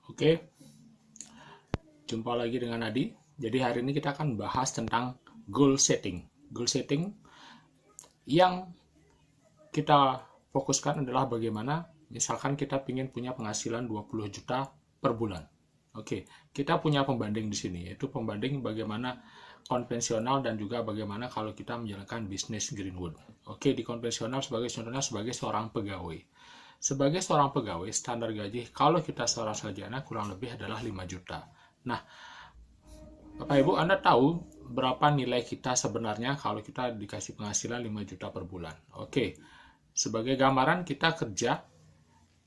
Oke, jumpa lagi dengan Adi. Jadi hari ini kita akan bahas tentang goal setting. Goal setting yang kita fokuskan adalah bagaimana misalkan kita ingin punya penghasilan 20 juta per bulan. Oke, kita punya pembanding di sini, yaitu pembanding bagaimana konvensional dan juga bagaimana kalau kita menjalankan bisnis Greenwood. Oke, di konvensional sebagai contohnya sebagai seorang pegawai. Sebagai seorang pegawai, standar gaji kalau kita seorang sarjana kurang lebih adalah 5 juta. Nah, Bapak Ibu, Anda tahu berapa nilai kita sebenarnya kalau kita dikasih penghasilan 5 juta per bulan? Oke, sebagai gambaran kita kerja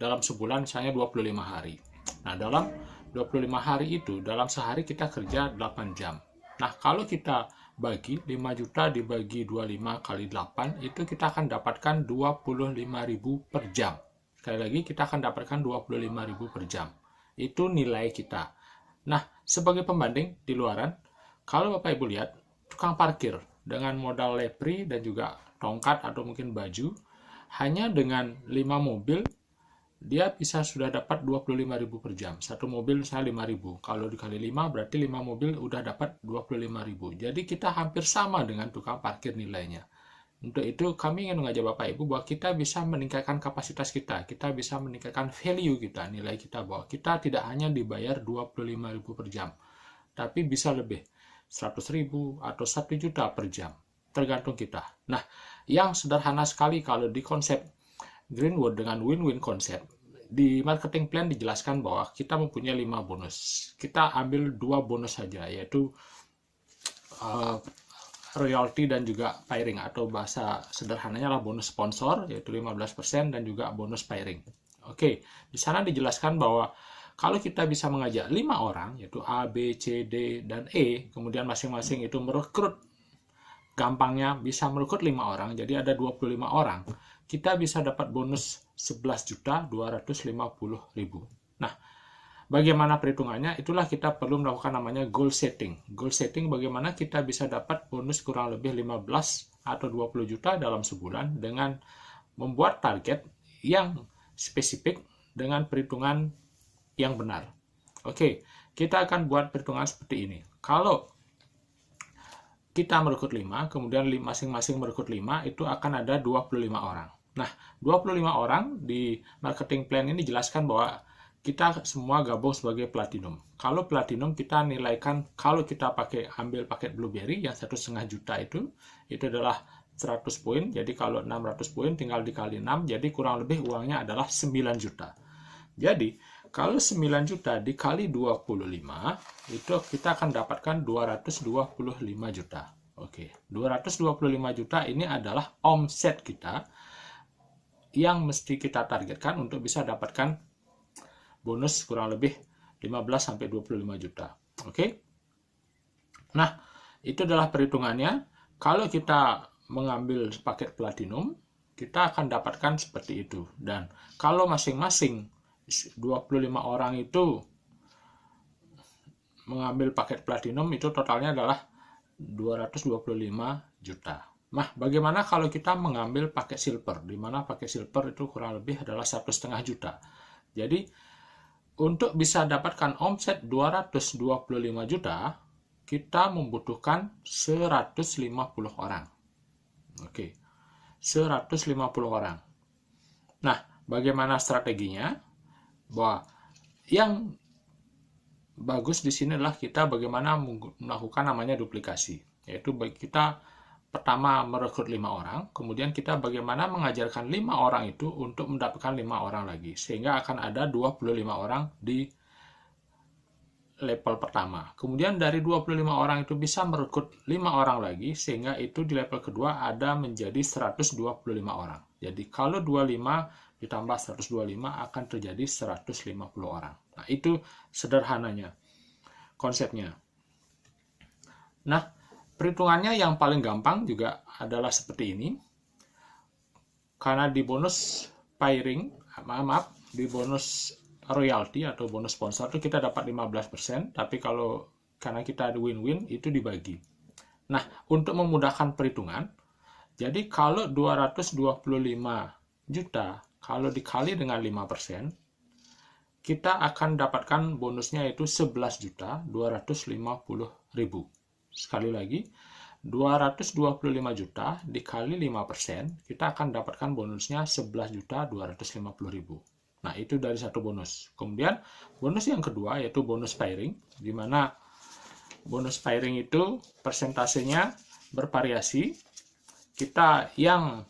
dalam sebulan misalnya 25 hari. Nah, dalam 25 hari itu, dalam sehari kita kerja 8 jam. Nah, kalau kita bagi 5 juta dibagi 25 kali 8, itu kita akan dapatkan 25.000 per jam. Sekali lagi, kita akan dapatkan 25.000 per jam. Itu nilai kita. Nah, sebagai pembanding di luaran, kalau Bapak Ibu lihat, tukang parkir dengan modal lepri dan juga tongkat atau mungkin baju, hanya dengan 5 mobil, dia bisa sudah dapat 25.000 per jam. Satu mobil misalnya 5.000. Kalau dikali 5, berarti 5 mobil udah dapat 25.000. Jadi kita hampir sama dengan tukang parkir nilainya. Untuk itu kami ingin mengajak Bapak Ibu bahwa kita bisa meningkatkan kapasitas kita bisa meningkatkan value kita, nilai kita, bahwa kita tidak hanya dibayar 25.000 per jam, tapi bisa lebih, 100.000 atau 1 juta per jam, tergantung kita. Nah, yang sederhana sekali kalau di konsep Greenwood dengan win-win konsep, di marketing plan dijelaskan bahwa kita mempunyai 5 bonus. Kita ambil 2 bonus saja, yaitu royalty dan juga pairing, atau bahasa sederhananya adalah bonus sponsor yaitu 15% dan juga bonus pairing. Oke, di sana dijelaskan bahwa kalau kita bisa mengajak 5 orang yaitu A, B, C, D, dan E, kemudian masing-masing itu merekrut, gampangnya bisa merekrut 5 orang, jadi ada 25 orang, kita bisa dapat bonus 11.250.000. Nah, bagaimana perhitungannya? Itulah kita perlu melakukan namanya goal setting. Goal setting bagaimana kita bisa dapat bonus kurang lebih 15 atau 20 juta dalam sebulan dengan membuat target yang spesifik dengan perhitungan yang benar. Oke, kita akan buat perhitungan seperti ini. Kalau kita merekrut 5, kemudian masing-masing merekrut 5, itu akan ada 25 orang. Nah, 25 orang di marketing plan ini dijelaskan bahwa kita semua gabung sebagai platinum. Kalau platinum kita nilaikan, kalau kita ambil paket blueberry yang 1,5 juta itu adalah 100 poin. Jadi kalau 600 poin tinggal dikali 6, jadi kurang lebih uangnya adalah 9 juta. Jadi kalau 9 juta dikali 25, itu kita akan dapatkan 225 juta. Oke, 225 juta ini adalah omset kita yang mesti kita targetkan untuk bisa dapatkan bonus kurang lebih 15-25 juta. Oke. Nah, itu adalah perhitungannya. Kalau kita mengambil paket platinum, kita akan dapatkan seperti itu. Dan kalau masing-masing 25 orang itu mengambil paket platinum, itu totalnya adalah 225 juta. Nah, bagaimana kalau kita mengambil paket silver, di mana paket silver itu kurang lebih adalah 1,5 juta. Jadi, untuk bisa dapatkan omset 225 juta, kita membutuhkan 150 orang. Oke, 150 orang. Nah, bagaimana strateginya? Bahwa yang bagus di sini adalah kita bagaimana melakukan namanya duplikasi. Yaitu kita pertama merekrut 5 orang, kemudian kita bagaimana mengajarkan 5 orang itu untuk mendapatkan 5 orang lagi, sehingga akan ada 25 orang di level pertama. Kemudian dari 25 orang itu bisa merekrut 5 orang lagi, sehingga itu di level kedua ada menjadi 125 orang. Jadi kalau 25 ditambah 125 akan terjadi 150 orang. Nah, itu sederhananya konsepnya. Nah, perhitungannya yang paling gampang juga adalah seperti ini. Karena di bonus pairing, di bonus royalty atau bonus sponsor itu kita dapat 15%, tapi karena kita ada win-win itu dibagi. Nah, untuk memudahkan perhitungan, jadi kalau 225 juta kalau dikali dengan 5%, kita akan dapatkan bonusnya yaitu 11.250.000. Sekali lagi, 225 juta dikali 5%, kita akan dapatkan bonusnya 11.250.000. Nah, itu dari satu bonus. Kemudian, bonus yang kedua yaitu bonus pairing, di mana bonus pairing itu persentasenya bervariasi. Kita yang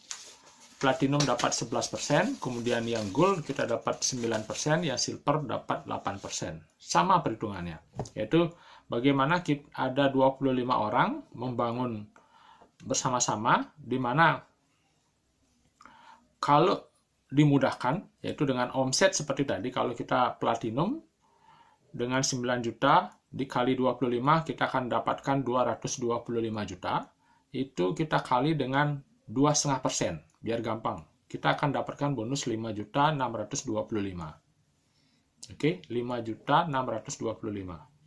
platinum dapat 11%, kemudian yang gold kita dapat 9%, yang silver dapat 8%. Sama perhitungannya, yaitu bagaimana kita ada 25 orang membangun bersama-sama, di mana kalau dimudahkan, yaitu dengan omset seperti tadi, kalau kita platinum dengan 9 juta dikali 25, kita akan dapatkan 225 juta. Itu kita kali dengan 2,5%, biar gampang. Kita akan dapatkan bonus 5.625. Oke, 5.625.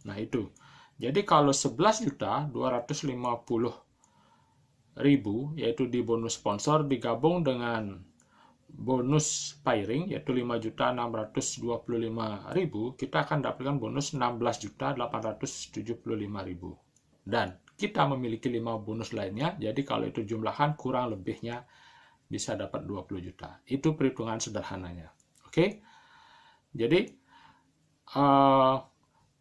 Nah, itu. Jadi kalau 11.250.000 yaitu di bonus sponsor digabung dengan bonus pairing yaitu 5.625.000, kita akan dapatkan bonus 16.875.000. Dan kita memiliki 5 bonus lainnya, jadi kalau itu jumlahkan kurang lebihnya bisa dapat 20 juta. Itu perhitungan sederhananya. Oke. Jadi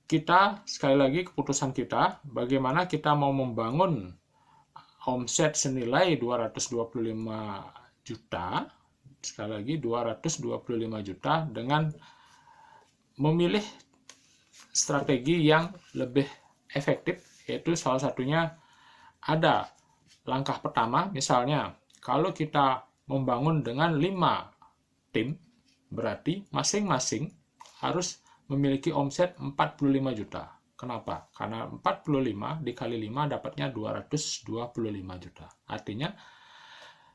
kita sekali lagi keputusan kita bagaimana kita mau membangun omset senilai 225 juta. Sekali lagi 225 juta dengan memilih strategi yang lebih efektif, yaitu salah satunya ada langkah pertama, misalnya kalau kita membangun dengan 5 tim, berarti masing-masing harus memiliki omset 45 juta. Kenapa? Karena 45 dikali 5 dapatnya 225 juta. Artinya,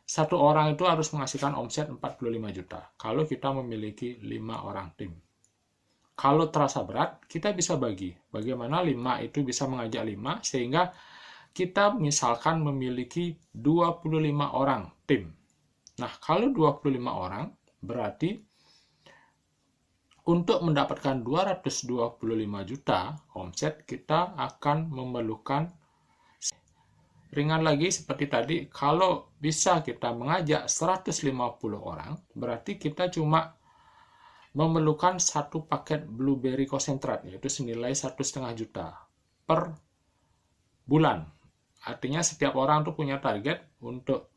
satu orang itu harus menghasilkan omset 45 juta. Kalau kita memiliki 5 orang tim. Kalau terasa berat, kita bisa bagi. Bagaimana 5 itu bisa mengajak 5, sehingga kita misalkan memiliki 25 orang tim. Nah, kalau 25 orang, berarti untuk mendapatkan 225 juta omset, kita akan memerlukan ringan lagi seperti tadi. Kalau bisa kita mengajak 150 orang, berarti kita cuma memerlukan satu paket blueberry konsentrat, yaitu senilai 1,5 juta per bulan. Artinya setiap orang tuh punya target untuk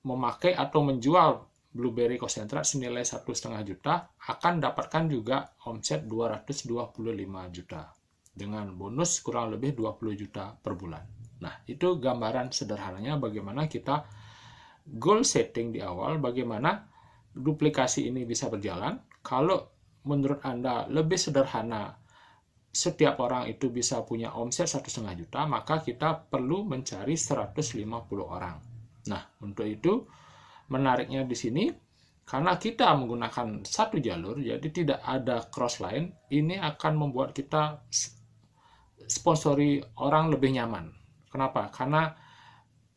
memakai atau menjual blueberry konsentrat senilai 1,5 juta, akan dapatkan juga omset 225 juta dengan bonus kurang lebih 20 juta per bulan. Nah, itu gambaran sederhananya bagaimana kita goal setting di awal, bagaimana duplikasi ini bisa berjalan. Kalau menurut Anda lebih sederhana, setiap orang itu bisa punya omset 1,5 juta, maka kita perlu mencari 150 orang. Nah, untuk itu menariknya di sini, karena kita menggunakan satu jalur, jadi tidak ada cross line, ini akan membuat kita sponsori orang lebih nyaman. Kenapa? Karena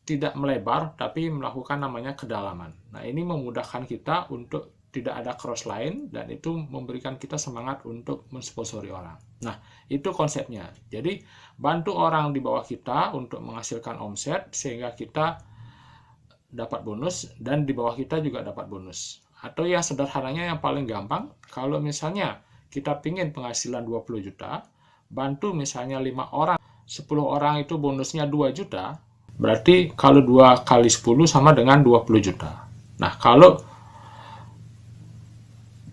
tidak melebar, tapi melakukan namanya kedalaman. Nah, ini memudahkan kita untuk tidak ada cross line, dan itu memberikan kita semangat untuk mensponsori orang. Nah, itu konsepnya. Jadi, bantu orang di bawah kita untuk menghasilkan omset, sehingga kita dapat bonus, dan di bawah kita juga dapat bonus. Atau yang sederhananya yang paling gampang, kalau misalnya kita ingin penghasilan 20 juta, bantu misalnya 5 orang, 10 orang itu bonusnya 2 juta, berarti kalau 2 kali 10 sama dengan 20 juta. Nah, kalau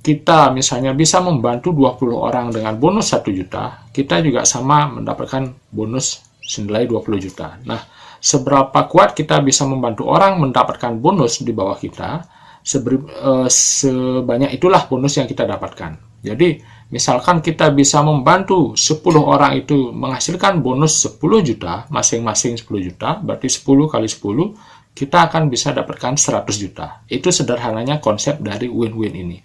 kita misalnya bisa membantu 20 orang dengan bonus 1 juta, kita juga sama mendapatkan bonus senilai 20 juta. Nah, seberapa kuat kita bisa membantu orang mendapatkan bonus di bawah kita, sebanyak itulah bonus yang kita dapatkan. Jadi, misalkan kita bisa membantu 10 orang itu menghasilkan bonus 10 juta, masing-masing 10 juta, berarti 10 kali 10, kita akan bisa dapatkan 100 juta. Itu sederhananya konsep dari win-win ini.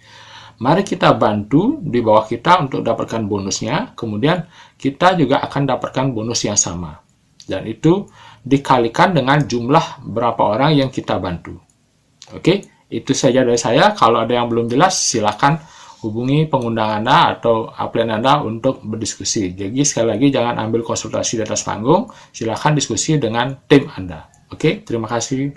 Mari kita bantu di bawah kita untuk dapatkan bonusnya, kemudian kita juga akan dapatkan bonus yang sama. Dan itu dikalikan dengan jumlah berapa orang yang kita bantu. Oke, itu saja dari saya. Kalau ada yang belum jelas, silakan hubungi pengundang Anda atau upline Anda untuk berdiskusi. Jadi sekali lagi jangan ambil konsultasi di atas panggung, silakan diskusi dengan tim Anda. Oke, terima kasih.